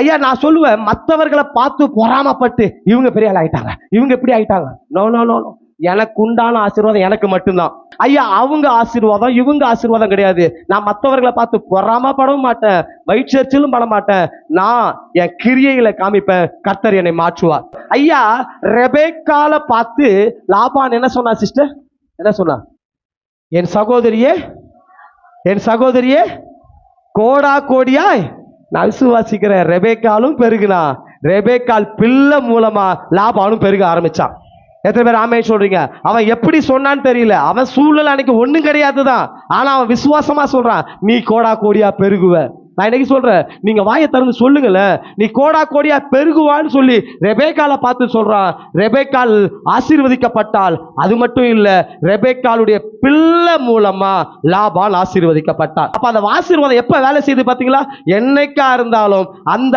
ஐயா நான் சொல்லுவேன், மற்றவர்களை பார்த்து பொறாமப்பட்டு இவங்க பெரிய ஆள் ஆயிட்டாங்க, இவங்க எப்படி ஆயிட்டாங்க. நோ நோ நோ நோ, எனக்கு உண்டான ஆசீர்வாதம் எனக்கு மட்டும்தான். ஐயா அவங்க ஆசீர்வாதம் இவங்க ஆசீர்வாதம் கிடையாது. நான் மற்றவர்களை பார்த்து பொறாமப்படவும் மாட்டேன், வயிற்றெரிச்சலும் பட மாட்டேன். நான் என் கிரியைகளை காமிப்பேன், கர்த்தர் என்னை மாற்றுவார். ஐயா ரெபேக்கால பார்த்து லாபான் என்ன சொன்னா சிஸ்டர்? என்ன சொன்னா? என் சகோதரியே, என் சகோதரியே, கோடா கோடியாய் நான் விசுவாசிக்கிறேன். ரெபேக்காலும் பெருகுனா, ரெபேக்கால் பிள்ளை மூலமா லாபானும் பெருக ஆரம்பிச்சான். எத்தனை பேர் ஆமே சொல்றீங்க? அவன் எப்படி சொன்னான்னு தெரியல, அவன் சூழ்நிலை அன்னைக்கு ஒண்ணும் கிடையாதுதான். ஆனா அவன் விசுவாசமா சொல்றான், நீ கோடா கோடியா பெருகுவ. நான் இன்னைக்கு சொல்றேன், நீங்க வாயை திறந்து சொல்லுங்களேன், நீ கோடா கோடியா பெருகுவான்னு சொல்லி ரெபேக்கால பார்த்து சொல்றான். ரெபேக்கால் ஆசீர்வதிக்கப்பட்டால், அது மட்டும் இல்ல, ரெபேக்காலுடைய பிள்ளை மூலமா லாபான் ஆசீர்வதிக்கப்பட்டார். அப்ப அந்த ஆசீர்வாதம் எப்ப வேலை செய்து பாத்தீங்களா? என்னைக்கா இருந்தாலும் அந்த